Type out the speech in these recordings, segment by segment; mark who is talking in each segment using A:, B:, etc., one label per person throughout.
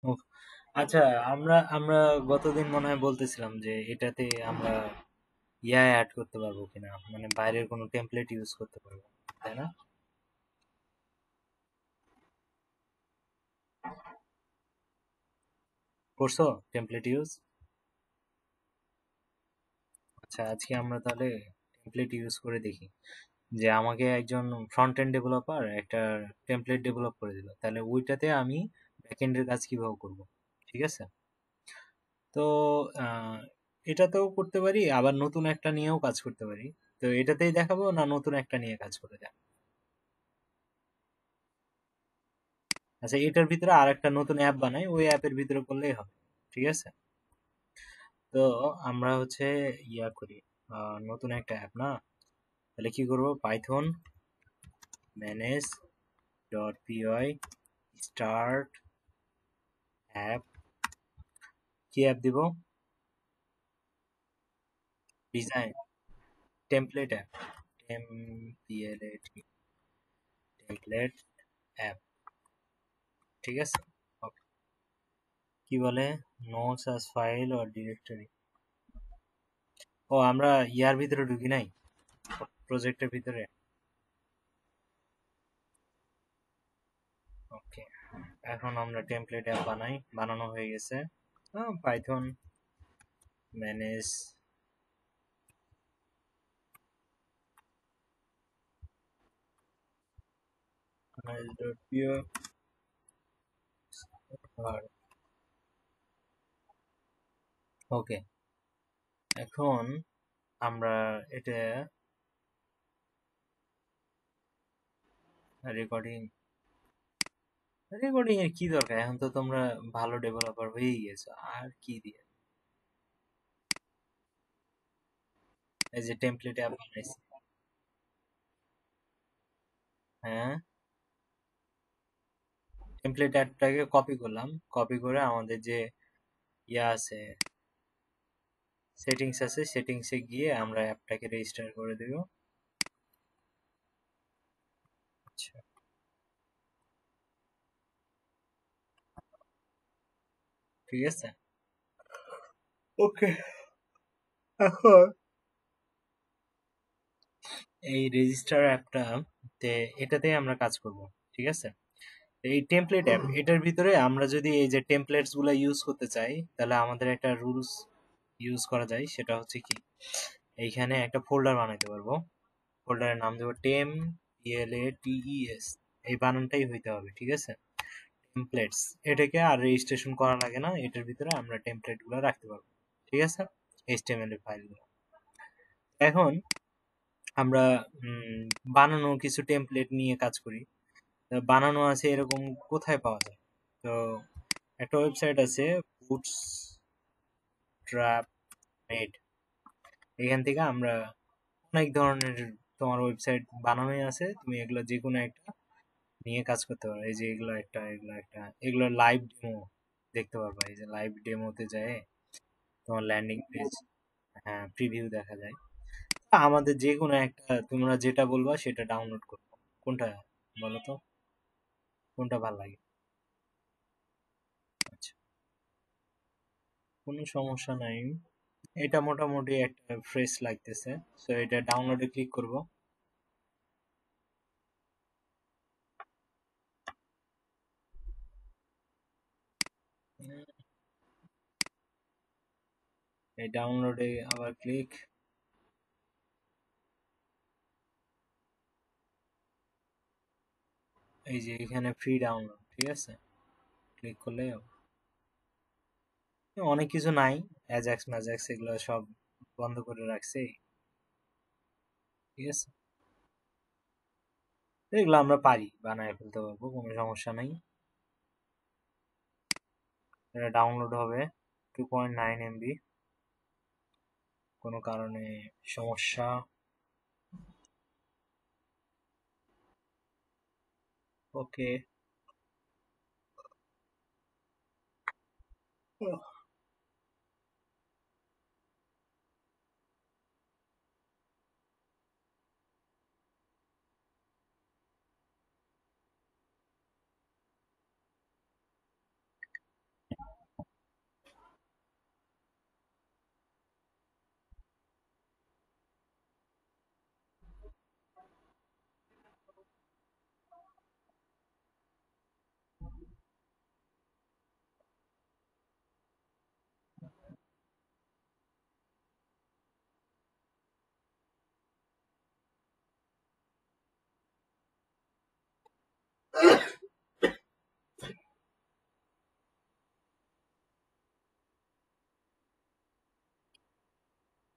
A: ও, আচ্ছা। আমরা আমরা গতদিন মনে হয় বলতেছিলাম যে এটাতে আমরা ইয়া অ্যাড করতে পারবো কিনা, মানে বাইরের কোনো টেমপ্লেট ইউজ করতে পারবো, তাই না? করছো টেমপ্লেট ইউজ? আচ্ছা, আজকে আমরা তাহলে টেমপ্লেট ইউজ করে দেখি। যে আমাকে একজন ফ্রন্ট এন্ড ডেভেলপার একটা টেমপ্লেট ডেভেলপ করে দিল, তাহলে ওইটাতে আমি ব্যাক এন্ডের কাজ কিভাবে করব। ঠিক আছে। তো আহ, এটাতেও করতে পারি, আবার নতুন একটা নিয়েও কাজ করতে পারি। তো এটাতেই দেখাবো না নতুন একটা নিয়ে কাজ করে দেখ। আচ্ছা, এটার ভিতরে আর একটা নতুন অ্যাপ বানাই, ওই অ্যাপের ভিতরে করলেই হবে। ঠিক আছে। তো আমরা হচ্ছে ইয়া করি, নতুন একটা অ্যাপ না, তাহলে কি করব, Python manage dot PY start app. কি অ্যাপ দিব? Design template app, template template app. ঠিক আছে। Okay. কি বলে, নো সাস ফাইল অর ডিরেক্টরি। ও, আমরা ইয়ার ভিতরে ঢুকি নাই, প্রজেক্টের ভিতরে। ওকে, এখন আমরা টেমপ্লেট অ্যাপ বানাই, বানানো হয়ে গেছে। পাইথন ম্যানেজ ওকে, এখন আমরা এটা রেকর্ডিং, রেকর্ডিং এর কি দরকার, এখন তো তোমরা ভালো ডেভেলপার হয়েই গেছো, আর কি দিয়ে। এই যে টেমপ্লেট অ্যাপ বানাইছি। হ্যাঁ, টেমপ্লেট অ্যাপটাকে কপি করলাম, কপি করে আমাদের যে ইয়া আছে, সেটিংস আছে, সেটিংসে গিয়ে আমরা অ্যাপটাকে রেজিস্টার করে দেব। আচ্ছা, ঠিক আছে। ওকে, এখন এই রেজিস্টার অ্যাপটা তে এটাতেই আমরা কাজ করব। ঠিক আছে। এই টেমপ্লেট অ্যাপ, এটার ভিতরে আমরা যদি এই যে টেমপ্লেটস গুলো ইউজ করতে চাই, তাহলে আমাদের একটা রুলস ইউজ করা যায়, সেটা হচ্ছে কি, এইখানে একটা ফোল্ডার বানাইতে পারবো। ফোল্ডারের নাম দেবো টেম, PLATES, এই বানানটাই হইতে হবে। ঠিক আছে। টেমপ্লেটস, এটাকে আর রেজিস্ট্রেশন করা লাগে না, এটার ভিতরে আমরা টেমপ্লেট গুলো রাখতে পারবো। ঠিক আছে। HTML এর ফাইলগুলো। এখন আমরা বানানো কিছু টেমপ্লেট নিয়ে কাজ করি। বানানো আছে এরকম, কোথায় পাওয়া যায়? তো একটা ওয়েবসাইট আছে, বুটস্ট্র্যাপ মেড, এখান থেকে আমরা অনেক ধরনের, তোমার ওয়েবসাইট বানানোই আছে, তুমি এগুলো যে কোনো একটা নিয়ে কাজ করতে পারো। এই যে এগুলো একটা, এগুলো একটা, এগুলো লাইভ ডেমো দেখতে পারবা। এই যে লাইভ ডেমোতে যায় তোমার ল্যান্ডিং পেজ, হ্যাঁ, প্রিভিউ দেখা যায়। আমাদের যে কোনো একটা, তোমরা যেটা বলবা সেটা ডাউনলোড করবো। কোনটা বলো তো, কোনটা ভালো লাগে? আচ্ছা, কোনো সমস্যা নাই। এটা মোটামুটি একটা ফ্রেশ লাগতেছে, সো এটা ডাউনলোডে ক্লিক করব। এই ডাউনলোডে আবার ক্লিক, এই যে এখানে ফ্রি ডাউনলোড, ঠিক আছে, ক্লিক করলেই হবে। অনেক কিছু নাই, অ্যাজাক্স ম্যাজাক্স এগুলো সব বন্ধ করে রাখছে। ঠিক আছে, এগুলো আমরা পারি, বানায় ফেলতে পারবো, কোনো সমস্যা নাই। এটা ডাউনলোড হবে 2.9 MB, কোনো কারণে সমস্যা। ওকে,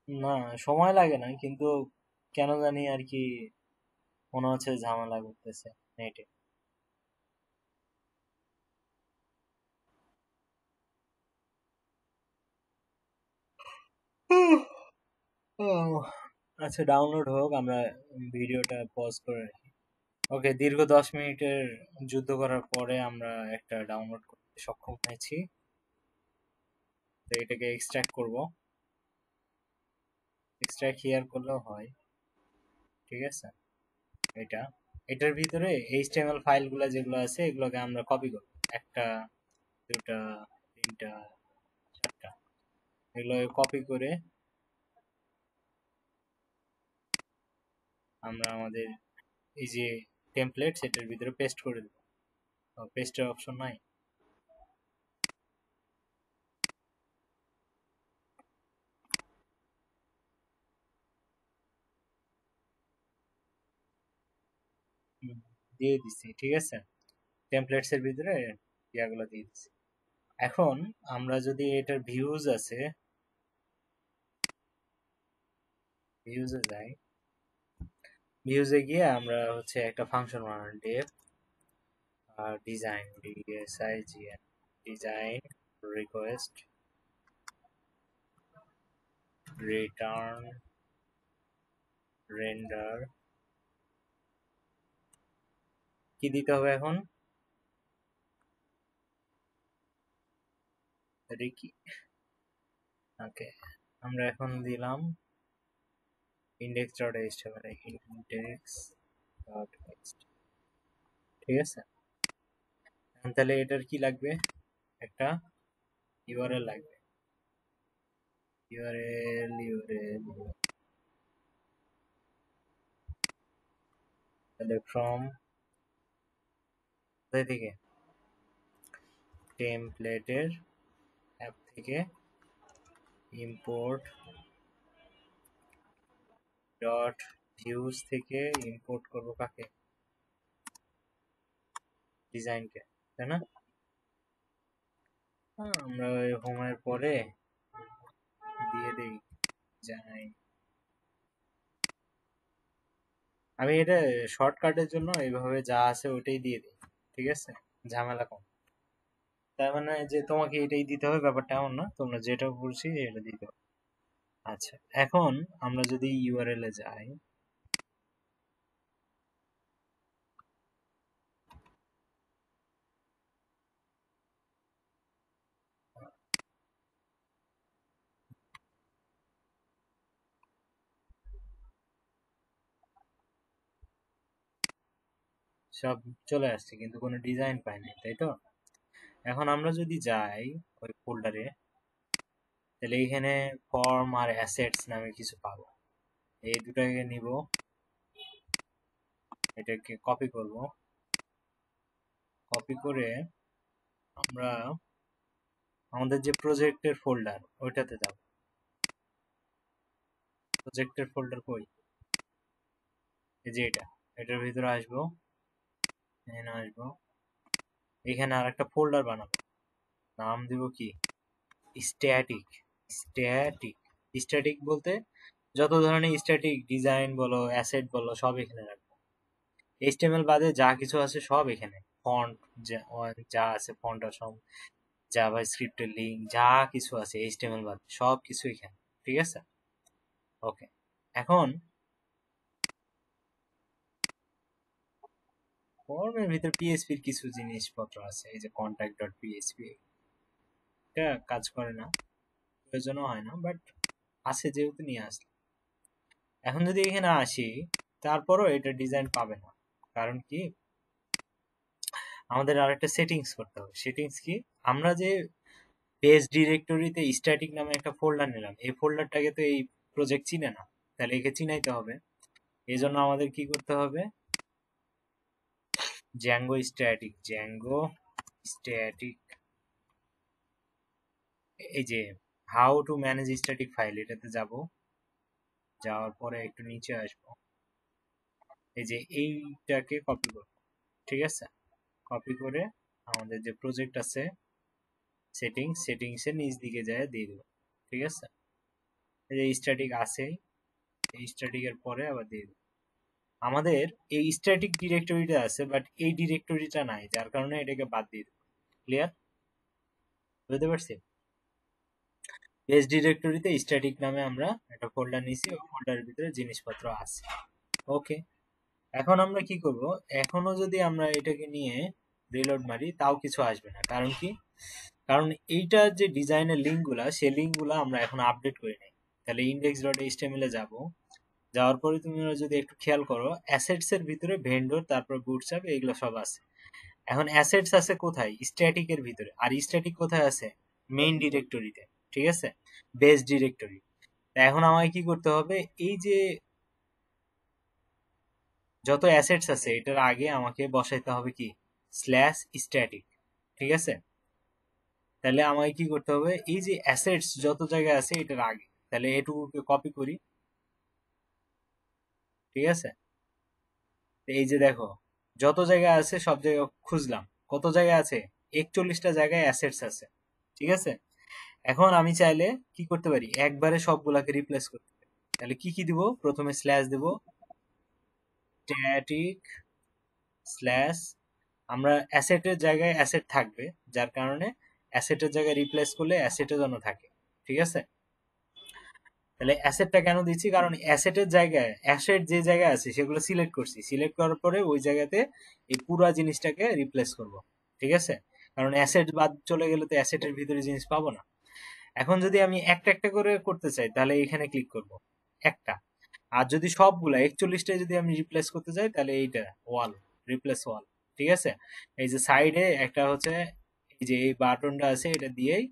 A: না, সময় লাগে না, কিন্তু কেন জানি আর কি মনে হচ্ছে ঝামেলা করতেছে নেটে। আচ্ছা, ডাউনলোড হোক, আমরা ভিডিওটা পজ করে রাখি। ওকে, দীর্ঘ 10 মিনিটের যুদ্ধ করার পরে আমরা একটা ডাউনলোড করতে সক্ষম হয়েছি। তো এটাকে এক্সট্রাক্ট করব, এক্সট্রাক্ট হিয়ার করলেও হয়। ঠিক আছে, এটা এটার ভিতরে এইচটিএমএল ফাইলগুলো যেগুলো আছে এগুলোকে আমরা কপি করব। একটা, দুটা, তিনটা, চারটা, এগুলো কপি করে আমরা আমাদের এই যে টেমপ্লেট সেটার ভিতরে পেস্ট করে দেব। পেস্টের অপশন নাই? হুম, দিয়ে দিছি, ঠিক আছে। টেমপ্লেটস এর ভিতরে ইয়াগুলো দিয়ে দিছি। এখন আমরা যদি এটার ভিউজ আছে, ভিউজে যাই, ভিউজে গিয়ে আমরা হচ্ছে একটা ফাংশন বানাই, def design, D S I G N, design request return render. কি দিতে হবে এখন? এটা কি? ওকে, আমরা এখন দিলাম index.html, index.html, ঠিক আছে। এখন তাহলে এটার কি লাগবে? একটা ইউআরএল লাগবে। ইউআরএল তাহলে ফ্রম কোথায় থেকে? টেমপ্লেটের অ্যাপ থেকে ইম্পোর্ট ডট ভিউজ থেকে ইম্পোর্ট করবো কাকে? ডিজাইনকে, তাই না? আমরা ওই হোমের পরে দিয়ে দিই জানাই। আমি এটা শর্টকাটের জন্য এইভাবে যা আছে ওইটাই দিয়ে দিই, ঠিক আছে, ঝামেলা কম। তার মানে যে তোমাকে এটাই দিতে হবে ব্যাপারটা এমন না, তোমরা যেটা বলছি এটা দিতে হবে। আচ্ছা, এখন আমরা যদি ইউআরএল এ যাই, সব চলে আসছে কিন্তু কোনো ডিজাইন পাইনি, তাই তো? এখন আমরা যদি যাই ওই ফোল্ডারে, তাহলে এইখানে ফর্ম আর অ্যাসেটস নামে কিছু পাবো। এই দুটাকে নিব, এটাকে কপি করব, কপি করে আমরা আমাদের যে প্রজেক্টের ফোল্ডার ওইটাতে যাব। প্রজেক্টের ফোল্ডার কই? এই যে এটা, এটার ভিতরে আসবো, এখানে আসবো, এখানে আর একটা ফোল্ডার বানাবো। নাম দিব কি? স্ট্যাটিক। স্ট্যাটিক, স্ট্যাটিক বলতে যত ধরনের স্ট্যাটিক ডিজাইন বলো, অ্যাসেট বলো, সব এখানে রাখবো। এইচটিএমএল বাদে যা কিছু আছে সব এখানে, ফন্ট যা আছে, ফন্ট আর সব, জাভা স্ক্রিপ্টের লিঙ্ক যা কিছু আছে এইচটিএমএল বাদে সব কিছু এখানে, ঠিক আছে। ওকে, এখন ফর্মের ভিতর পিএইচপির কিছু জিনিসপত্র আছে, এই যে কন্ট্যাক্ট ডট পিএইচপি, এটা কাজ করে না, প্রয়োজনও হয় না, বাট আছে যেহেতু নিয়ে আসলাম। এখন যদি এখানে আসি, তারপরও এটা ডিজাইন পাবে না। কারণ কি? আমাদের আরেকটা সেটিংস করতে হবে। সেটিংস কি? আমরা যে পেজ ডিরেক্টরিতে স্ট্যাটিক নামে একটা ফোল্ডার নিলাম, এই ফোল্ডারটাকে তো এই প্রজেক্ট চিনে না, তাহলে একে চিনাইতে হবে। এই জন্য আমাদের কি করতে হবে? জ্যাঙ্গো স্ট্যাটিক, জ্যাঙ্গো স্ট্যাটিক, এই যে how to manage static file, এটাতে যাব। যাওয়ার পরে একটু নিচে আসবো, এই যে এইটাকে কপি করব, ঠিক আছে। কপি করে আমাদের যে প্রজেক্ট আছে সেটিংসের নিচ দিকে যায় দিয়ে দেবো। ঠিক আছে, এই যে স্ট্যাটিক আছে, এই স্ট্যাটিকের পরে আবার দিয়ে দেবো। আমাদের এই স্ট্যাটিক ডিরেক্টরিটা আছে, বাট এই ডিরেক্টরিটা নাই, যার কারণে এটাকে বাদ দিয়ে দেবো। ক্লিয়ার? বুঝতে পারছি? বেস ডিরেক্টরিতে স্ট্যাটিক নামে আমরা একটা ফোল্ডার নিছি, ওই ফোল্ডারের ভিতরে জিনিসপত্র আছে। ওকে, এখন আমরা কি করব, এখনো যদি আমরা এটাকে নিয়ে রিলোড মারি তাও কিছু আসবে না। কারণ কি? কারণ এইটার যে ডিজাইনের লিঙ্কগুলা, সেই লিঙ্কগুলা আমরা এখন আপডেট করি নাই। তাহলে ইন্ডেক্স ডট এইচটিএমএল এ যাবো, যাওয়ার পরে তুমি যদি একটু খেয়াল করো, অ্যাসেটস এর ভিতরে ভেন্ডর, তারপর বুটস্ট্র্যাপ, এগুলো সব আছে। এখন অ্যাসেটস আছে কোথায়? স্ট্যাটিক এর ভিতরে। আর স্ট্যাটিক কোথায় আছে? মেইন ডিরেক্টরিতে। ঠিক আছে, বেস ডিরেক্টরি। এখন আমাকে কি করতে হবে, এই যে যত অ্যাসেটস আছে এটার আগে আমাকে বসাইতে হবে কি, স্ল্যাশ স্ট্যাটিক। ঠিক আছে, তাহলে আমাকে কি করতে হবে, এই যে অ্যাসেটস যত জায়গায় আছে এটার আগে, তাহলে এটুকুকে কপি করি। ঠিক আছে, তো এই যে দেখো, যত জায়গায় আছে সব জায়গায় খুঁজলাম, কত জায়গায় আছে? 41টা জায়গায় অ্যাসেটস আছে। ঠিক আছে, এখন আমি চাইলে কি করতে পারি, একবারে সবগুলাকে রিপ্লেস করতে পারি। তাহলে কি কি দিব, প্রথমে স্ল্যাশ দেব, স্ট্যাটিক স্ল্যাশ, আমরা অ্যাসেটের জায়গায় অ্যাসেট থাকবে, যার কারণে অ্যাসেটের জায়গায় রিপ্লেস করলে অ্যাসেটের জন্য থাকে। ঠিক আছে, তাহলে অ্যাসেটটা কেন দিচ্ছি, কারণ অ্যাসেটের জায়গায় অ্যাসেট যে জায়গায় আছে সেগুলো সিলেক্ট করছি, সিলেক্ট করার পরে ওই জায়গাতে এই পুরো জিনিসটাকে রিপ্লেস করব। ঠিক আছে, কারণ অ্যাসেট বাদ চলে গেলে তো অ্যাসেটের ভিতরে জিনিস পাবো না। এখন যদি আমি একটা একটা করে করতে চাই, তাহলে এখানে ক্লিক করব, একটা। আর যদি সবগুলা 41টায় যদি আমি রিপ্লেস করতে চাই, তাহলে এইটা ওয়াল, রিপ্লেস ওয়াল। ঠিক আছে, এই যে সাইডে একটা হচ্ছে, এই যে এই বাটনটা আছে, এটা দিয়েই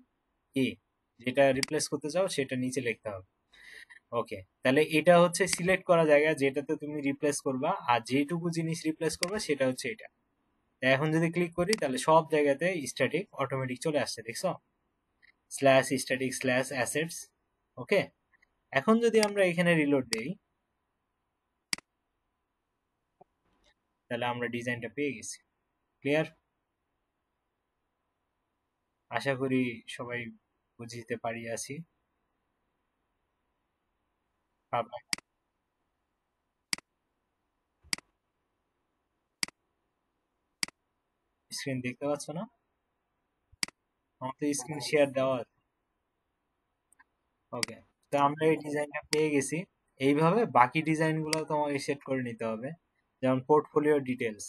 A: কি, যেটা রিপ্লেস করতে চাও সেটা নিচে লিখতে হবে। ওকে, তাহলে এটা হচ্ছে সিলেক্ট করা জায়গা যেটাতে তুমি রিপ্লেস করবা, আর যেটুকু জিনিস রিপ্লেস করবা সেটা হচ্ছে এটা। তা এখন যদি ক্লিক করি, তাহলে সব জায়গাতে স্ট্যাটিক অটোমেটিক চলে আসছে, দেখছো? Slash static slash assets. Okay, এখন যদি আমরা এখানে রিলোড দেই, তাহলে আমরা ডিজাইনটা পেয়ে গেছি। ক্লিয়ার? আশা করি সবাই বুঝিতে পারিয়াছি। স্ক্রিন দেখতে পাচ্ছ না? আমার তো স্ক্রিন শেয়ার দেওয়া আছে। ওকে, তো আমরা এই ডিজাইনটা পেয়ে গেছি। এইভাবে বাকি ডিজাইনগুলো তোমাকে সেট করে নিতে হবে। যেমন পোর্টফোলিও ডিটেলস,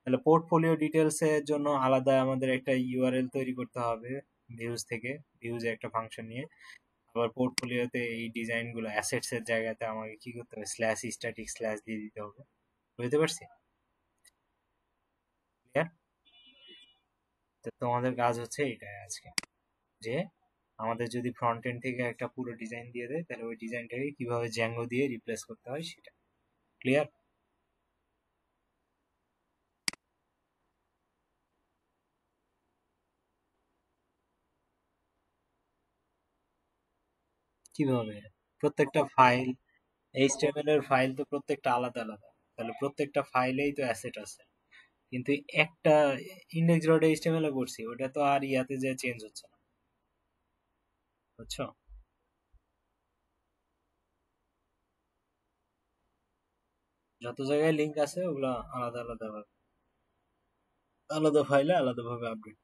A: তাহলে পোর্টফোলিও ডিটেলস এর জন্য আলাদা আমাদের একটা ইউআরএল তৈরি করতে হবে ভিউজ থেকে, ভিউজে একটা ফাংশন নিয়ে। আবার পোর্টফোলিওতে এই ডিজাইনগুলো অ্যাসেটস এর জায়গাতে আমাকে কি করতে হবে, স্ল্যাশ স্ট্যাটিক স্ল্যাশ দিয়ে দিতে হবে। বুঝতে পারছি? ক্লিয়ার? তো তোমাদের কাজ হচ্ছে এটাই আজকে, যে আমাদের যদি ফ্রন্ট এন্ড থেকে একটা পুরো ডিজাইন দিয়ে দেয়, তাহলে ওই ডিজাইনটাকে কিভাবে জ্যাঙ্গো দিয়ে রিপ্লেস করতে হয় সেটা। ক্লিয়ার? কিভাবে? প্রত্যেকটা ফাইল, এইচটিএমএল এর ফাইল তো প্রত্যেকটা আলাদা আলাদা, তাহলে প্রত্যেকটা ফাইলেই তো অ্যাসেট আছে। কিন্তু একটা ইন্ডেক্স ডট এইচটিএমএল এ করছি, ওটা তো আর ইয়াতে যে চেঞ্জ হচ্ছে না। বুঝছো? যত জায়গায় লিংক আছে ওগুলো আলাদা আলাদা ভাবে, আলাদা ফাইলে আলাদাভাবে আপডেট